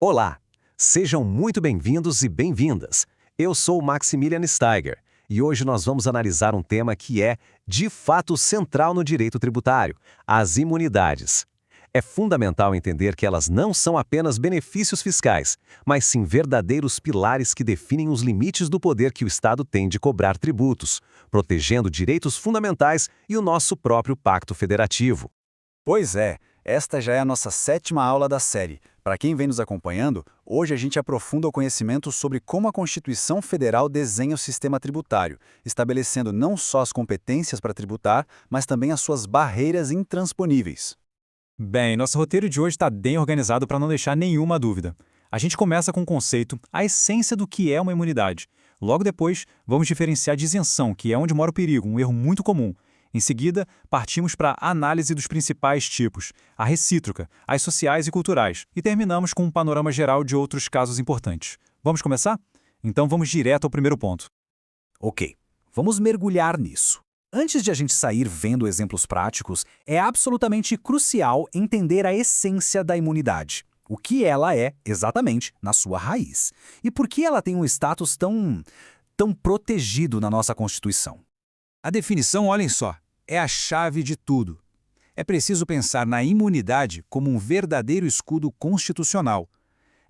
Olá, sejam muito bem-vindos e bem-vindas. Eu sou o Maximilian Steiger e hoje nós vamos analisar um tema que é, de fato, central no direito tributário: as imunidades. É fundamental entender que elas não são apenas benefícios fiscais, mas sim verdadeiros pilares que definem os limites do poder que o Estado tem de cobrar tributos, protegendo direitos fundamentais e o nosso próprio pacto federativo. Pois é, esta já é a nossa 7ª aula da série. Para quem vem nos acompanhando, hoje a gente aprofunda o conhecimento sobre como a Constituição Federal desenha o sistema tributário, estabelecendo não só as competências para tributar, mas também as suas barreiras intransponíveis. Bem, nosso roteiro de hoje está bem organizado para não deixar nenhuma dúvida. A gente começa com o conceito, a essência do que é uma imunidade. Logo depois, vamos diferenciar de isenção, que é onde mora o perigo, um erro muito comum. Em seguida, partimos para a análise dos principais tipos, a recíproca, as sociais e culturais, e terminamos com um panorama geral de outros casos importantes. Vamos começar? Então vamos direto ao primeiro ponto. Ok, vamos mergulhar nisso. Antes de a gente sair vendo exemplos práticos, é absolutamente crucial entender a essência da imunidade. O que ela é, exatamente, na sua raiz. E por que ela tem um status tão protegido na nossa Constituição. A definição, olhem só, é a chave de tudo. É preciso pensar na imunidade como um verdadeiro escudo constitucional.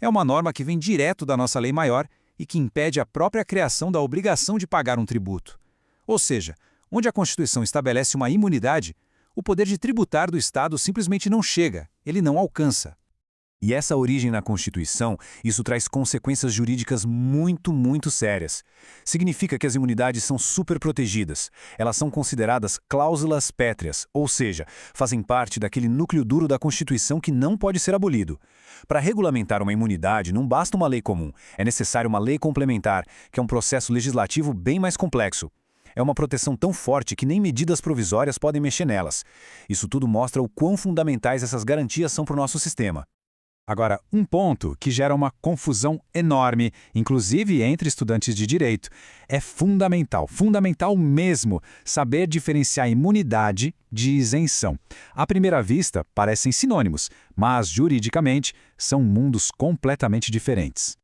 É uma norma que vem direto da nossa lei maior e que impede a própria criação da obrigação de pagar um tributo. Ou seja, onde a Constituição estabelece uma imunidade, o poder de tributar do Estado simplesmente não chega, ele não alcança. E essa origem na Constituição, isso traz consequências jurídicas muito sérias. Significa que as imunidades são superprotegidas. Elas são consideradas cláusulas pétreas, ou seja, fazem parte daquele núcleo duro da Constituição que não pode ser abolido. Para regulamentar uma imunidade, não basta uma lei comum, é necessário uma lei complementar, que é um processo legislativo bem mais complexo. É uma proteção tão forte que nem medidas provisórias podem mexer nelas. Isso tudo mostra o quão fundamentais essas garantias são para o nosso sistema. Agora, um ponto que gera uma confusão enorme, inclusive entre estudantes de direito, é fundamental mesmo, saber diferenciar imunidade de isenção. À primeira vista, parecem sinônimos, mas juridicamente são mundos completamente diferentes.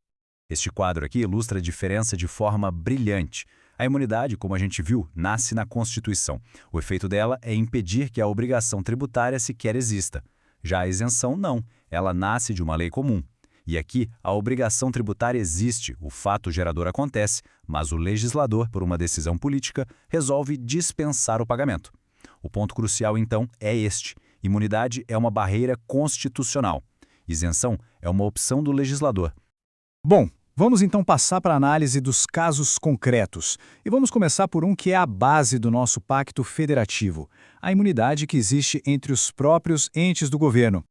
Este quadro aqui ilustra a diferença de forma brilhante. A imunidade, como a gente viu, nasce na Constituição. O efeito dela é impedir que a obrigação tributária sequer exista. Já a isenção, não. Ela nasce de uma lei comum. E aqui, a obrigação tributária existe, o fato gerador acontece, mas o legislador, por uma decisão política, resolve dispensar o pagamento. O ponto crucial, então, é este. Imunidade é uma barreira constitucional. Isenção é uma opção do legislador. Bom, vamos então passar para a análise dos casos concretos. E vamos começar por um que é a base do nosso pacto federativo, a imunidade que existe entre os próprios entes do governo.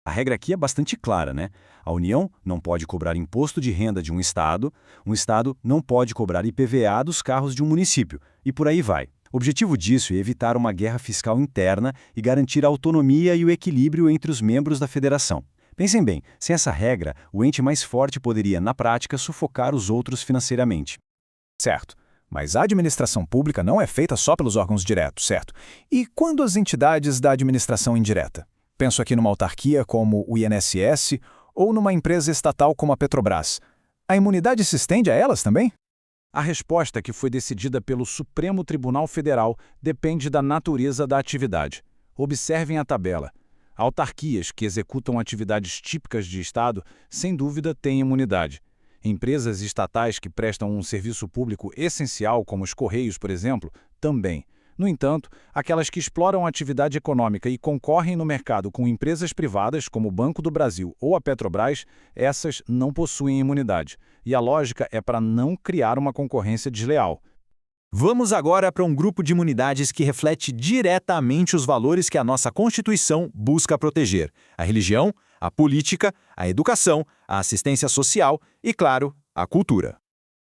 A regra aqui é bastante clara, né? A União não pode cobrar imposto de renda de um Estado não pode cobrar IPVA dos carros de um município, e por aí vai. O objetivo disso é evitar uma guerra fiscal interna e garantir a autonomia e o equilíbrio entre os membros da federação. Pensem bem, sem essa regra, o ente mais forte poderia, na prática, sufocar os outros financeiramente. Certo, mas a administração pública não é feita só pelos órgãos diretos, certo? E quando as entidades da administração indireta? Penso aqui numa autarquia como o INSS ou numa empresa estatal como a Petrobras. A imunidade se estende a elas também? A resposta, que foi decidida pelo Supremo Tribunal Federal, depende da natureza da atividade. Observem a tabela. Autarquias que executam atividades típicas de Estado, sem dúvida, têm imunidade. Empresas estatais que prestam um serviço público essencial, como os Correios, por exemplo, também. No entanto, aquelas que exploram a atividade econômica e concorrem no mercado com empresas privadas, como o Banco do Brasil ou a Petrobras, essas não possuem imunidade. E a lógica é para não criar uma concorrência desleal. Vamos agora para um grupo de imunidades que reflete diretamente os valores que a nossa Constituição busca proteger: a religião, a política, a educação, a assistência social e, claro, a cultura.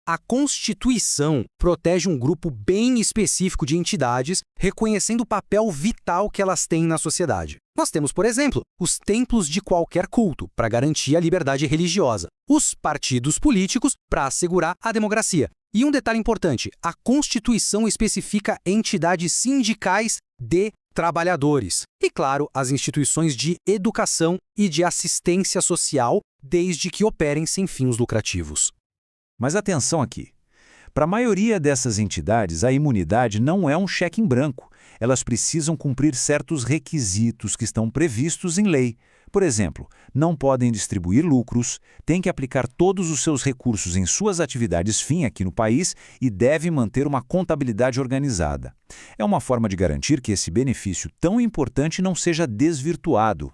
A Constituição protege um grupo bem específico de entidades, reconhecendo o papel vital que elas têm na sociedade. Nós temos, por exemplo, os templos de qualquer culto, para garantir a liberdade religiosa, os partidos políticos, para assegurar a democracia. E um detalhe importante, a Constituição especifica entidades sindicais de trabalhadores e, claro, as instituições de educação e de assistência social, desde que operem sem fins lucrativos. Mas atenção aqui. Para a maioria dessas entidades, a imunidade não é um cheque em branco. Elas precisam cumprir certos requisitos que estão previstos em lei. Por exemplo, não podem distribuir lucros, têm que aplicar todos os seus recursos em suas atividades fim aqui no país e devem manter uma contabilidade organizada. É uma forma de garantir que esse benefício tão importante não seja desvirtuado.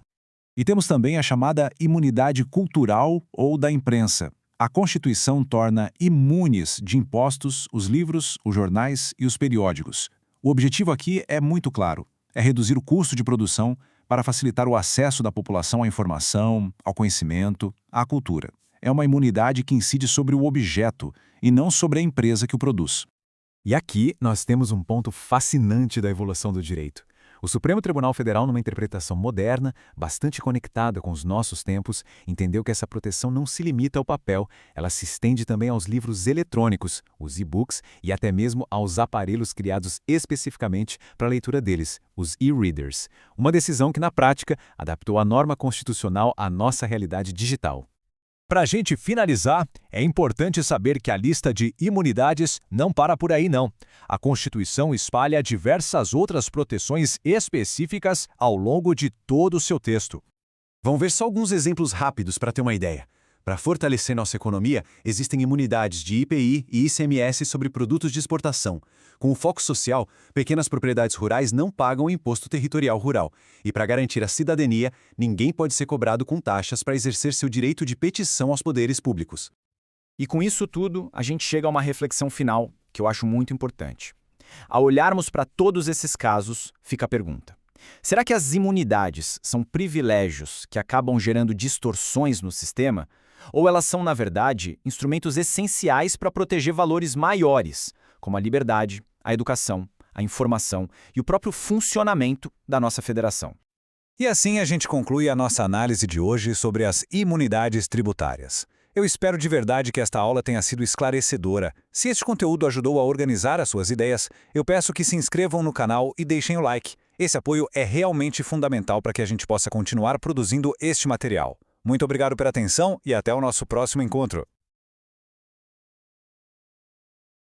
E temos também a chamada imunidade cultural ou da imprensa. A Constituição torna imunes de impostos os livros, os jornais e os periódicos. O objetivo aqui é muito claro: é reduzir o custo de produção para facilitar o acesso da população à informação, ao conhecimento, à cultura. É uma imunidade que incide sobre o objeto e não sobre a empresa que o produz. E aqui nós temos um ponto fascinante da evolução do direito. O Supremo Tribunal Federal, numa interpretação moderna, bastante conectada com os nossos tempos, entendeu que essa proteção não se limita ao papel, ela se estende também aos livros eletrônicos, os e-books e até mesmo aos aparelhos criados especificamente para a leitura deles, os e-readers. Uma decisão que, na prática, adaptou a norma constitucional à nossa realidade digital. Para a gente finalizar, é importante saber que a lista de imunidades não para por aí não. A Constituição espalha diversas outras proteções específicas ao longo de todo o seu texto. Vamos ver só alguns exemplos rápidos para ter uma ideia. Para fortalecer nossa economia, existem imunidades de IPI e ICMS sobre produtos de exportação. Com o foco social, pequenas propriedades rurais não pagam o imposto territorial rural. E para garantir a cidadania, ninguém pode ser cobrado com taxas para exercer seu direito de petição aos poderes públicos. E com isso tudo, a gente chega a uma reflexão final que eu acho muito importante. Ao olharmos para todos esses casos, fica a pergunta: será que as imunidades são privilégios que acabam gerando distorções no sistema? Ou elas são, na verdade, instrumentos essenciais para proteger valores maiores, como a liberdade, a educação, a informação e o próprio funcionamento da nossa federação? E assim a gente conclui a nossa análise de hoje sobre as imunidades tributárias. Eu espero de verdade que esta aula tenha sido esclarecedora. Se este conteúdo ajudou a organizar as suas ideias, eu peço que se inscrevam no canal e deixem o like. Esse apoio é realmente fundamental para que a gente possa continuar produzindo este material. Muito obrigado pela atenção e até o nosso próximo encontro.